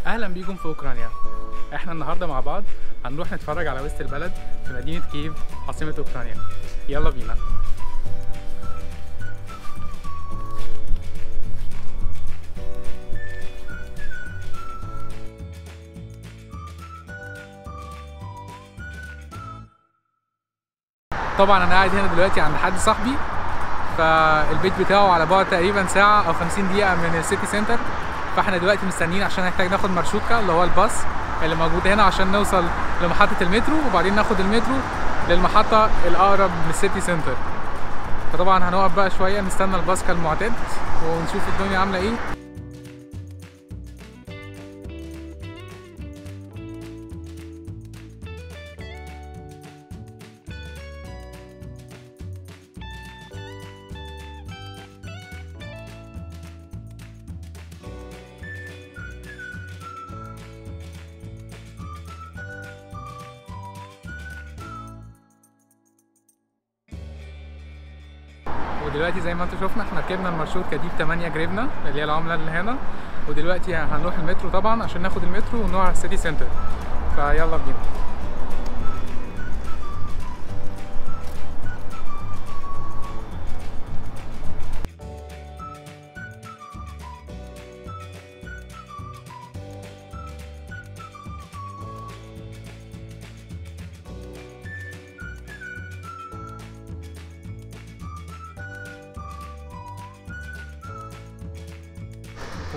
اهلا بيكم في اوكرانيا. احنا النهارده مع بعض هنروح نتفرج على وسط البلد في مدينة كييف عاصمة اوكرانيا. يلا بينا. طبعا انا قاعد هنا دلوقتي عند حد صاحبي، فالبيت بتاعه على بعد تقريبا ساعة او 50 دقيقة من السيتي سنتر. فاحنا دلوقتي مستنيين عشان نحتاج ناخد مرشوتكا اللي هو الباص اللي موجود هنا عشان نوصل لمحطة المترو، وبعدين ناخد المترو للمحطة الأقرب من السيتي سنتر. فطبعا هنقف بقى شوية نستنى الباص كالمعتاد ونشوف الدنيا عاملة ايه. ودلوقتي زي ما انتم شفنا احنا ركبنا المرشوتكا دي ب 8 جريفنا اللي هي العمله اللي هنا، ودلوقتي هنروح المترو طبعا عشان ناخد المترو ونروح على السيتي سنتر. فيلا بينا.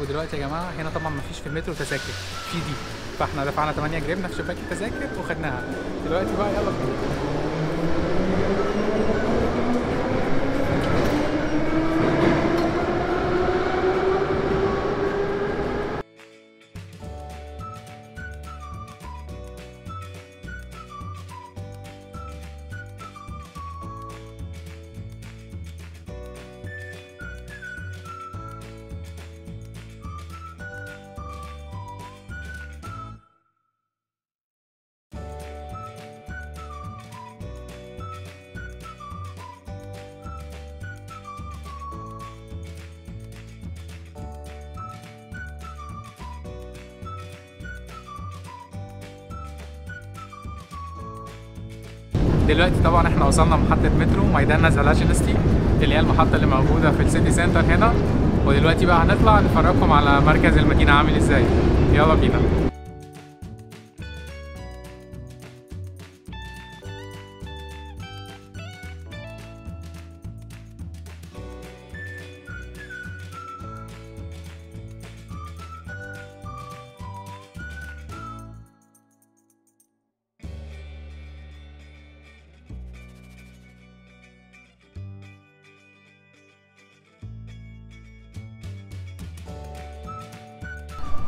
ودلوقتي يا جماعه هنا طبعا مفيش في المترو تذاكر في دي، فاحنا دفعنا 8 جريفنا في شباك التذاكر وخدناها. دلوقتي بقى يلا بينا. دلوقتي طبعا احنا وصلنا محطة مترو ميدان زلاجينستي اللي هي المحطة اللي موجودة في السيتي سنتر هنا، ودلوقتي بقى هنطلع نفرجكم على مركز المدينة عامل ازاي. يلا بينا.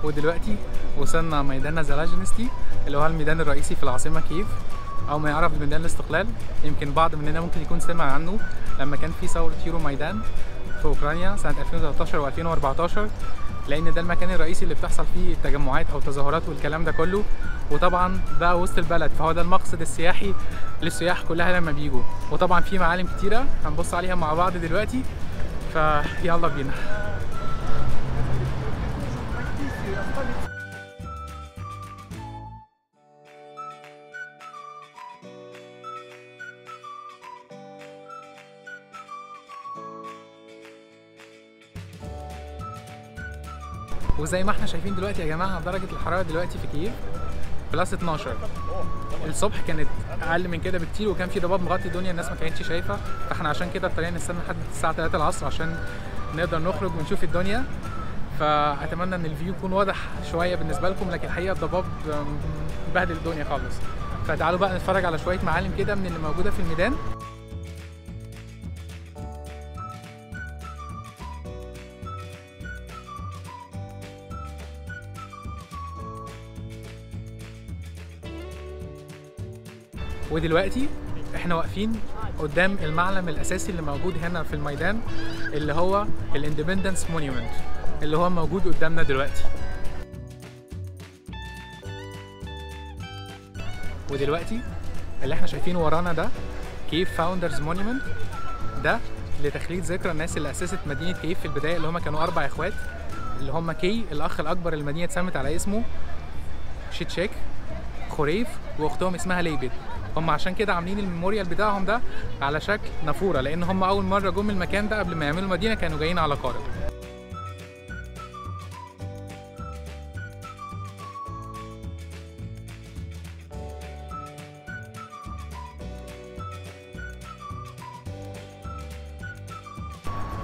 ودلوقتي وصلنا ميدان زلاجينستي اللي هو الميدان الرئيسي في العاصمة كييف، أو ما يعرف بميدان الاستقلال. يمكن بعض مننا ممكن يكون سمع عنه لما كان في ثورة يورو ميدان في أوكرانيا سنة 2013 و2014، لأن ده المكان الرئيسي اللي بتحصل فيه التجمعات أو التظاهرات والكلام ده كله. وطبعا ده وسط البلد، فهو ده المقصد السياحي للسياح كلها لما بيجوا. وطبعا في معالم كتيرة هنبص عليها مع بعض دلوقتي، فيلا بينا. وزي ما احنا شايفين دلوقتي يا جماعه درجه الحراره دلوقتي في كييف بلس 12. الصبح كانت اقل من كده بكتير وكان في ضباب مغطي الدنيا، الناس ما كانتش شايفه، فاحنا عشان كده اضطرينا نستنى لحد الساعه 3 العصر عشان نقدر نخرج ونشوف الدنيا. فاتمنى ان الفيو يكون واضح شويه بالنسبه لكم، لكن الحقيقه الضباب بهدل الدنيا خالص. فتعالوا بقى نتفرج على شويه معالم كده من اللي موجوده في الميدان. ودلوقتي احنا واقفين قدام المعلم الاساسي اللي موجود هنا في الميدان، اللي هو الاندبندنس مونيومنت اللي هو موجود قدامنا دلوقتي. ودلوقتي اللي احنا شايفينه ورانا ده كييف فاوندرز مونيومنت، ده لتخليد ذكرى الناس اللي اسست مدينه كييف في البدايه، اللي هم كانوا 4 اخوات اللي هم كي الاخ الاكبر المدينه اتسمت على اسمه، شيتشيك، خوريف، واختهم اسمها ليبيد. هم عشان كده عاملين الميموريال بتاعهم ده على شكل نافوره، لان هم اول مره جم المكان ده قبل ما يعملوا المدينه كانوا جايين على قارب.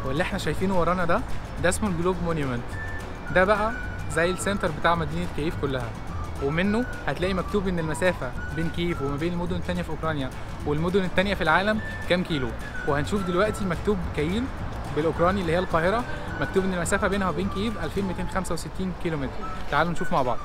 واللي احنا شايفينه ورانا ده اسمه الجلوب مونيومنت. ده بقى زي السنتر بتاع مدينه كييف كلها، ومنه هتلاقي مكتوب ان المسافه بين كييف وما بين المدن الثانيه في اوكرانيا والمدن الثانيه في العالم كام كيلو. وهنشوف دلوقتي مكتوب كايل بالاوكراني اللي هي القاهره، مكتوب ان المسافه بينها وبين كييف 2265 كيلومتر. تعالوا نشوف مع بعض.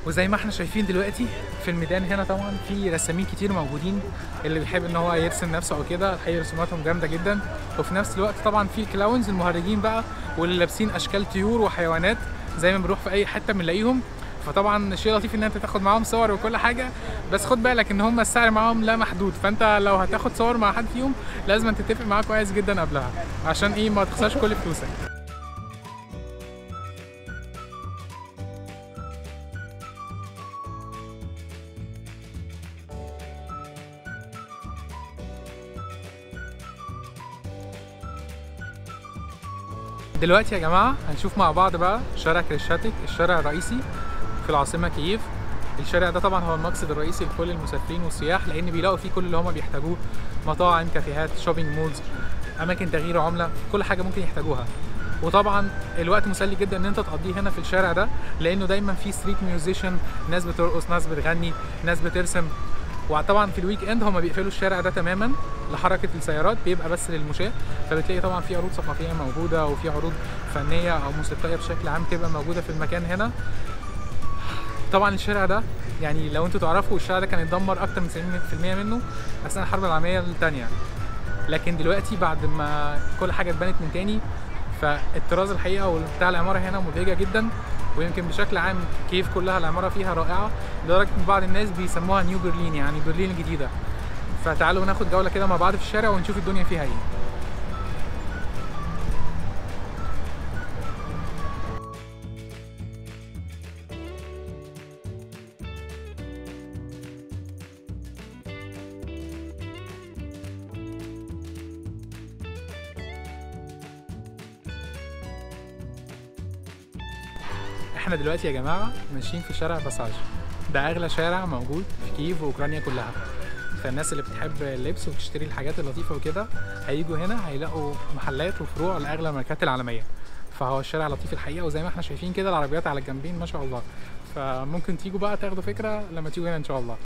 وزي ما احنا شايفين دلوقتي في الميدان هنا طبعا في رسامين كتير موجودين، اللي بيحب ان هو يرسم نفسه او كده الحقيقه رسوماتهم جامده جدا. وفي نفس الوقت طبعا في الكلاونز المهرجين بقى، واللي لابسين اشكال طيور وحيوانات زي ما بنروح في اي حته بنلاقيهم. فطبعا شيء لطيف ان انت تاخد معاهم صور وكل حاجه، بس خد بالك ان هم السعر معاهم لا محدود، فانت لو هتاخد صور مع حد فيهم لازم تتفق معاه كويس جدا قبلها عشان ايه ما تخسرش كل فلوسك. دلوقتي يا جماعه هنشوف مع بعض بقى شارع كريشاتيك، الشارع الرئيسي في العاصمه كييف. الشارع ده طبعا هو المقصد الرئيسي لكل المسافرين والسياح، لان بيلاقوا فيه كل اللي هم بيحتاجوه: مطاعم، كافيهات، شوبينج مولز، اماكن تغيير عمله، كل حاجه ممكن يحتاجوها. وطبعا الوقت مسلي جدا ان انت تقضيه هنا في الشارع ده، لانه دايما في ستريت ميوزيشن، ناس بترقص، ناس بتغني، ناس بترسم. وطبعا في الويك اند هم بيقفلوا الشارع ده تماما لحركه السيارات، بيبقى بس للمشاة. فبتلاقي طبعا في عروض ثقافيه موجوده، وفي عروض فنيه او موسيقيه بشكل عام تبقى موجوده في المكان هنا. طبعا الشارع ده يعني لو انتوا تعرفوا الشارع ده كان اتدمر اكتر من 70% منه اثناء الحرب العالميه الثانيه، لكن دلوقتي بعد ما كل حاجه اتبنت من تاني، فالطراز الحقيقه بتاع العماره هنا مبهجه جدا. ويمكن بشكل عام كييف كلها العماره فيها رائعه، لدرجه ان بعض الناس بيسموها نيو برلين، يعني برلين الجديده. فتعالوا ناخد جوله كده مع بعض في الشارع ونشوف الدنيا فيها ايه. احنا دلوقتي يا جماعه ماشيين في شارع باساج، ده اغلى شارع موجود في كييف واوكرانيا كلها. فالناس اللي بتحب اللبس وتشتري الحاجات اللطيفه وكده هيجوا هنا هيلاقوا محلات وفروع لاغلى الماركات العالميه. فهو الشارع لطيف الحقيقه، وزي ما احنا شايفين كده العربيات على الجنبين ما شاء الله. فممكن تيجوا بقى تاخدوا فكره لما تيجوا هنا ان شاء الله.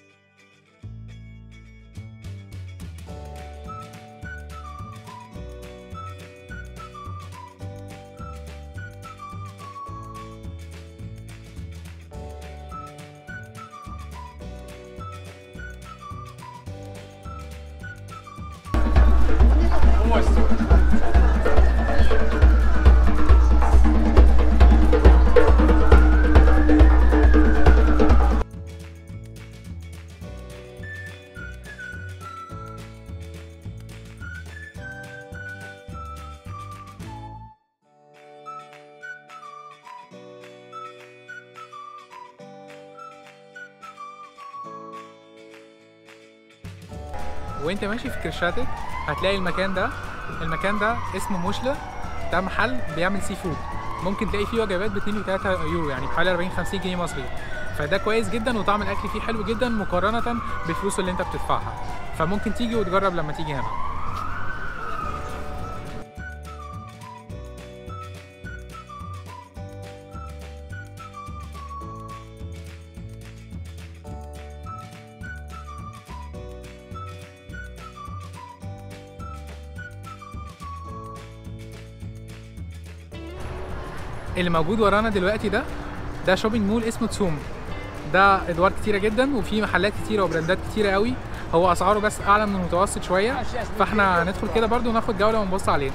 وانت ماشي في كريشاتيك هتلاقي المكان ده اسمه موشلا. ده محل بيعمل سي فود، ممكن تلاقي فيه وجبات ب 2 و 3 يورو، يعني بحوالي 40 50 جنيه مصري. فده كويس جدا وطعم الاكل فيه حلو جدا مقارنه بالفلوس اللي انت بتدفعها. فممكن تيجي وتجرب لما تيجي هنا. اللي موجود ورانا دلوقتي ده شوبينج مول اسمه تسوم. ده ادوار كتيره جدا وفي محلات كتيره وبراندات كتيره قوي. هو اسعاره بس اعلى من المتوسط شويه، فاحنا هندخل كده برده وناخد جوله ونبص عليه.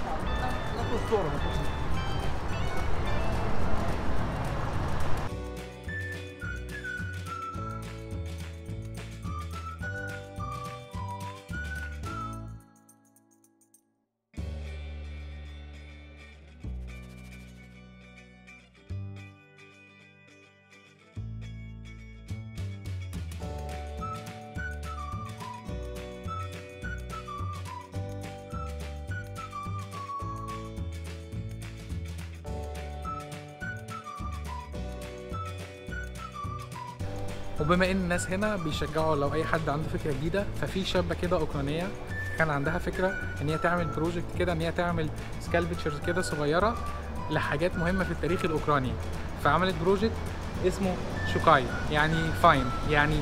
وبما ان الناس هنا بيشجعوا لو اي حد عنده فكره جديده، ففي شابه كده اوكرانيه كان عندها فكره ان هي تعمل بروجكت كده، ان هي تعمل سكالبتشرز كده صغيره لحاجات مهمه في التاريخ الاوكراني. فعملت بروجكت اسمه شوكاي، يعني فاين، يعني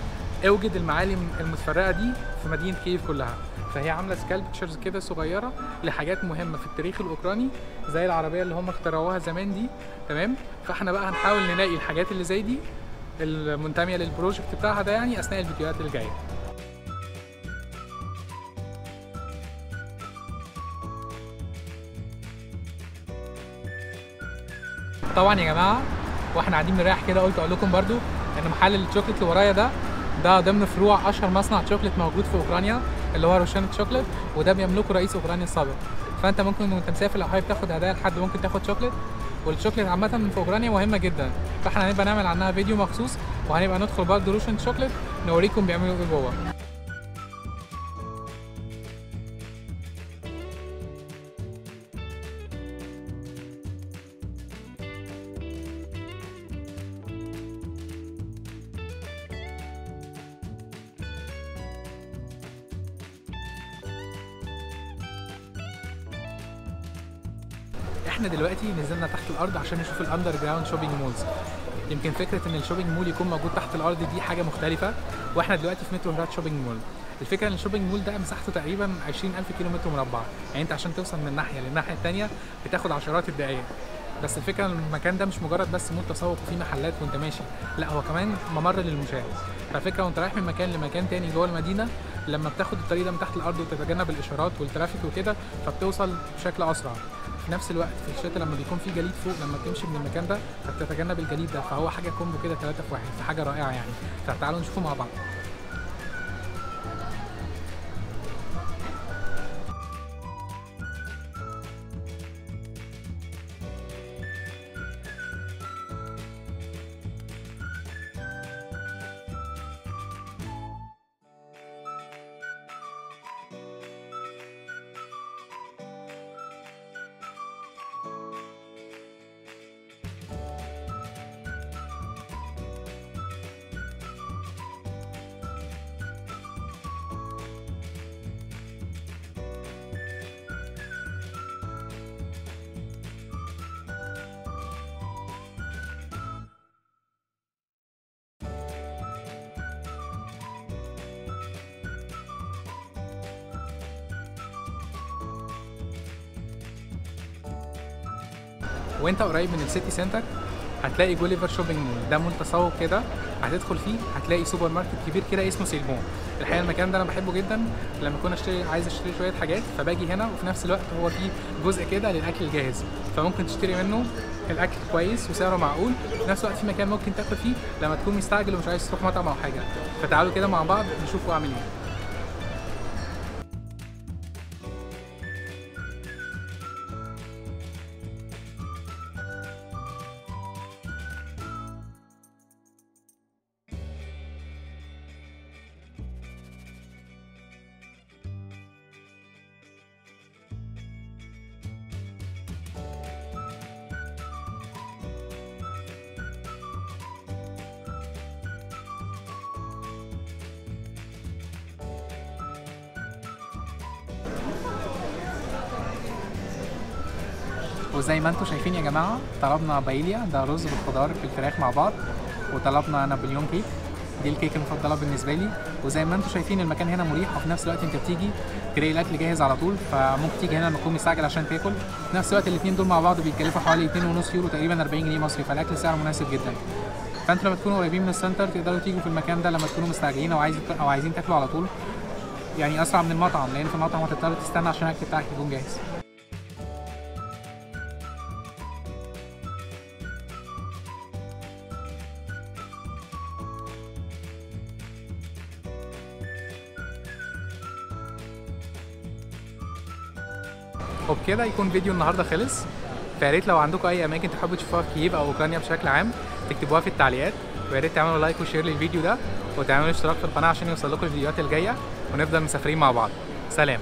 اوجد المعالم المتفرقه دي في مدينه كييف كلها. فهي عامله سكالبتشرز كده صغيره لحاجات مهمه في التاريخ الاوكراني، زي العربيه اللي هم اخترعوها زمان دي. تمام. فاحنا بقى هنحاول نلاقي الحاجات اللي زي دي المنتميه للبروجكت بتاعها ده يعني اثناء الفيديوهات اللي جايه. طبعا يا جماعه واحنا قاعدين بنريح كده قلت اقول لكم برضو ان محل الشوكليت اللي ورايا ده ضمن فروع اشهر مصنع شوكليت موجود في اوكرانيا اللي هو روشان شوكليت، وده بيملكه رئيس اوكرانيا السابق. فانت ممكن وانت مسافر لو حابب تاخد هدايا لحد ممكن تاخد شوكليت. والشوكليت عامه في اوكرانيا مهمه جدا، فاحنا هنبقى نعمل عنها فيديو مخصوص، وهنبقى ندخل برضه روشان شوكليت نوريكم بيعملوا ايه جوه. احنا دلوقتي نزلنا تحت الارض عشان نشوف الاندر جراوند شوبينج مولز. يمكن فكره ان الشوبينج مول يكون موجود تحت الارض دي حاجه مختلفه، واحنا دلوقتي في مترو هرات شوبينج مول. الفكره ان الشوبينج مول ده مساحته تقريبا 20000 كيلو متر مربع، يعني انت عشان توصل من ناحيه للناحيه الثانيه بتاخد عشرات الدقائق. بس الفكره ان المكان ده مش مجرد بس مول تسوق وفيه محلات وانت ماشي، لا هو كمان ممر للمشاة. فالفكره وانت رايح من مكان لمكان تاني جوه المدينه، لما بتاخد الطريق ده من تحت الارض وتتجنب الاشارات والترافيك وكده، فبتوصل بشكل اسرع. في نفس الوقت في الشتاء لما بيكون في جليد فوق، لما بتمشي من المكان ده فبتتجنب الجليد ده، فهو حاجه كومبو كده 3 في 1، فحاجه رائعه يعني. فتعالوا نشوفه مع بعض. وانت قريب من السيتي سنتر هتلاقي جوليفر شوبينج مول. ده مول تسوق كده، هتدخل فيه هتلاقي سوبر ماركت كبير كده اسمه سيلمون. الحقيقه المكان ده انا بحبه جدا، لما اكون عايز اشتري شويه حاجات فباجي هنا، وفي نفس الوقت هو فيه جزء كده للاكل الجاهز، فممكن تشتري منه الاكل كويس وسعره معقول. في نفس الوقت في مكان ممكن تاكل فيه لما تكون مستعجل ومش عايز تروح مطعم او حاجه. فتعالوا كده مع بعض نشوفوا اعمل ايه. وزي ما انتم شايفين يا جماعه طلبنا بايليا، ده رز بالخضار بالفراخ مع بعض، وطلبنا نابليون كيك، دي الكيكه المفضله بالنسبه لي. وزي ما انتم شايفين المكان هنا مريح، وفي نفس الوقت انت بتيجي تلاقي الاكل جاهز على طول، فممكن تيجي هنا لما تكون مستعجل عشان تاكل. في نفس الوقت الاثنين دول مع بعض بيتكلفوا حوالي 2.5 يورو، تقريبا 40 جنيه مصري، فالاكل سعره مناسب جدا. فانتوا لما تكونوا قريبين من السنتر تقدروا تيجوا في المكان ده لما تكونوا مستعجلين او عايزين تاكلوا على طول، يعني اسرع من المطعم، لان في المطعم هتضطر تستنى عشان الاكل بتاعك يكون جاهز. وبكده يكون فيديو النهارده خلص. فيا ريت لو عندكم اي اماكن تحبوا تشوفوها في كييف او اوكرانيا بشكل عام تكتبوها في التعليقات، ويا ريت تعملوا لايك وشير للفيديو ده، وتعملوا اشتراك في القناه عشان يوصل لكم الفيديوهات الجايه، ونفضل مسافرين مع بعض. سلام.